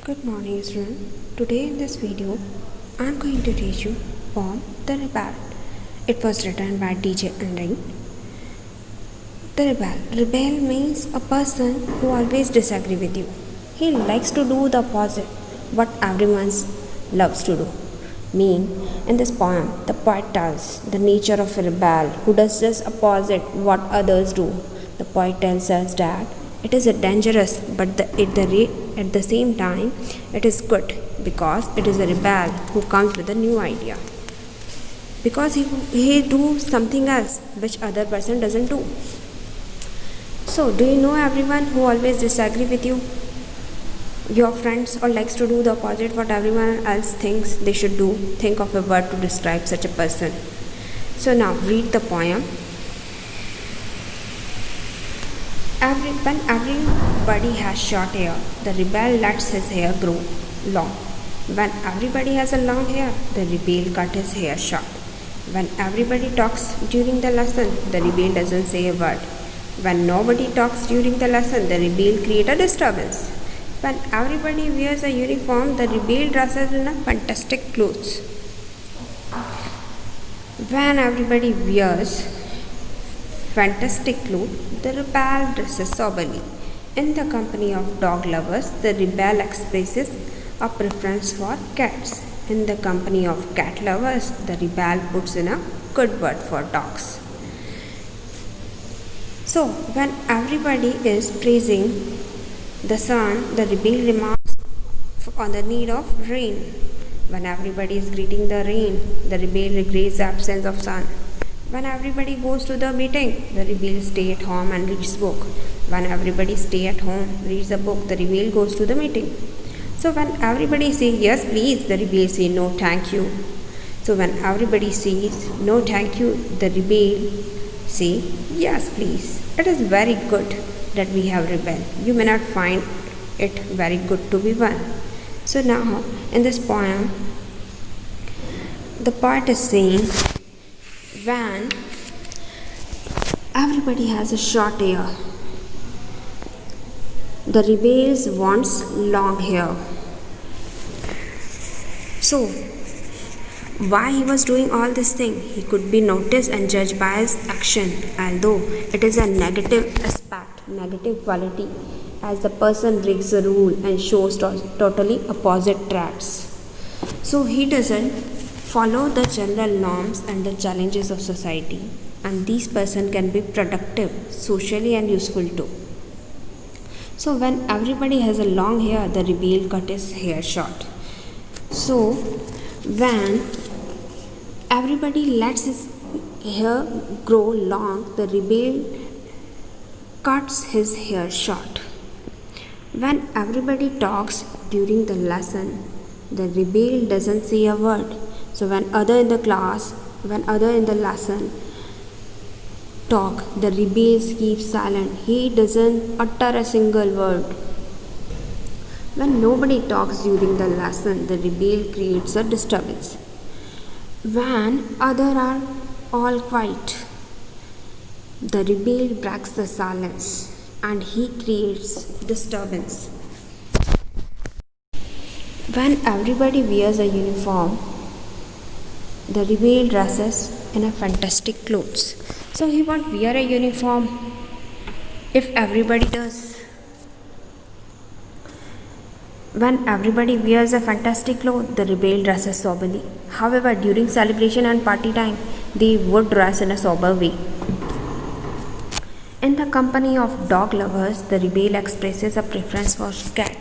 Good morning student. Today in this video I am going to teach you poem The Rebel. It was written by DJ Unrein. The Rebel. Rebel means a person who always disagree with you. He likes to do the opposite what everyone loves to do. In this poem, the poet tells the nature of a rebel who does just opposite what others do. The poet tells us that it is dangerous, but at the same time, it is good because it is a rebel who comes with a new idea. Because he do something else which other person doesn't do. So, do you know everyone who always disagree with you? Your friends or likes to do the opposite what everyone else thinks they should do. Think of a word to describe such a person. So now read the poem. When everybody has short hair, the rebel lets his hair grow long. When everybody has a long hair, the rebel cut his hair short. When everybody talks during the lesson, the rebel doesn't say a word. When nobody talks during the lesson, the rebel creates a disturbance. When everybody wears a uniform, the rebel dresses in a fantastic clothes. When everybody wears fantastic clothes, the rebel dresses soberly. In the company of dog lovers, the rebel expresses a preference for cats. In the company of cat lovers, the rebel puts in a good word for dogs. So, when everybody is praising the sun, the rebel remarks on the need of rain. When everybody is greeting the rain, the rebel regrets the absence of sun. When everybody goes to the meeting, the rebel stay at home and reads book. When everybody stay at home, reads a book, the rebel goes to the meeting. So when everybody say yes please, the rebel say no thank you. So when everybody says no thank you, the rebel say yes please. It is very good that we have rebel. You may not find it very good to be one. So now in this poem, the poet is saying, when everybody has a short hair, the rebel wants long hair. So why he was doing all this thing? He could be noticed and judged by his action, although it is a negative aspect, negative quality, as the person breaks the rule and shows totally opposite traits. So he doesn't follow the general norms and the challenges of society, and this person can be productive, socially and useful too. So when everybody has a long hair, the rebel cut his hair short. So when everybody lets his hair grow long, the rebel cuts his hair short. When everybody talks during the lesson, the rebel doesn't say a word. So when other in the lesson talk, the rebel keeps silent. He doesn't utter a single word. When nobody talks during the lesson, the rebel creates a disturbance. When others are all quiet, the rebel breaks the silence and he creates disturbance. When everybody wears a uniform, the rebel dresses in a fantastic clothes. So he won't wear a uniform if everybody does. When everybody wears a fantastic clothes, the rebel dresses soberly. However, during celebration and party time, they would dress in a sober way. In the company of dog lovers, the rebel expresses a preference for cat.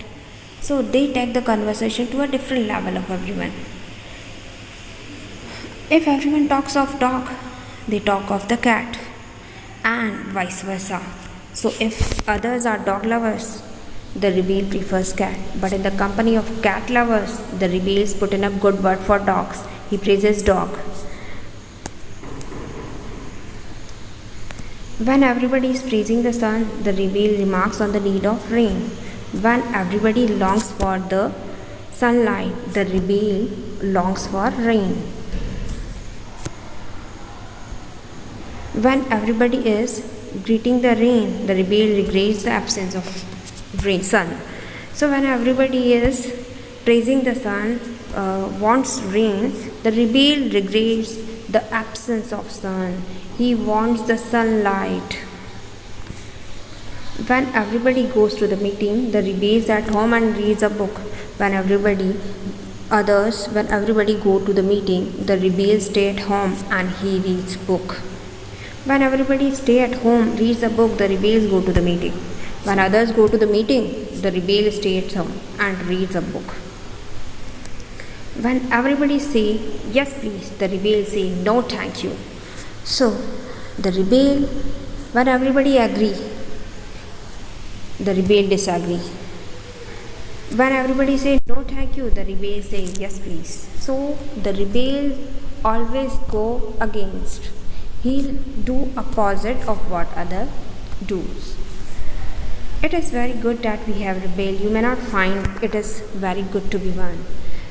So they take the conversation to a different level of everyone. If everyone talks of dog, they talk of the cat, and vice versa. So if others are dog lovers, the rebel prefers cat. But in the company of cat lovers, the rebels put in a good word for dogs. He praises dog. When everybody is praising the sun, the rebel remarks on the need of rain. When everybody longs for the sunlight, the rebel longs for rain. When everybody is greeting the rain, the rebel regrets the absence of sun. So when everybody is praising the sun, wants rain. The rebel regrets the absence of sun. He wants the sunlight. When everybody goes to the meeting, the rebel is at home and reads a book. When everybody go to the meeting, the rebel stay at home and he reads book. When everybody stay at home, reads a book, the rebels go to the meeting. When others go to the meeting, the rebel stay at home and reads a book. When everybody say yes please, the rebel say no thank you. So the rebel, when everybody agree, the rebel disagree. When everybody say no thank you, the rebel say yes please. So the rebel always go against. He'll do opposite of what other does. It is very good that we have rebel. You may not find it is very good to be one.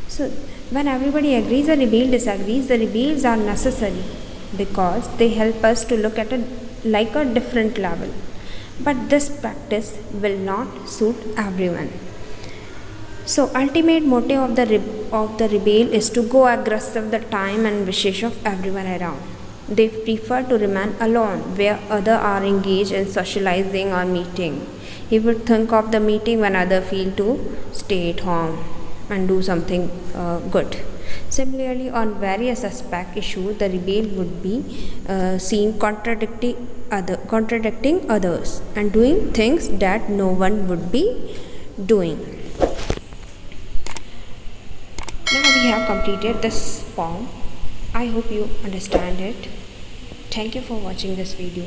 So when everybody agrees or rebel disagrees, the rebels are necessary because they help us to look at like a different level. But this practice will not suit everyone. So ultimate motive of the rebel is to go aggressive the time and wishes of everyone around. They prefer to remain alone where others are engaged in socializing or meeting. He would think of the meeting when others feel to stay at home and do something good. Similarly, on various aspect issues, the rebel would be seen contradicting others and doing things that no one would be doing. Now we have completed this poem. I hope you understand it. Thank you for watching this video.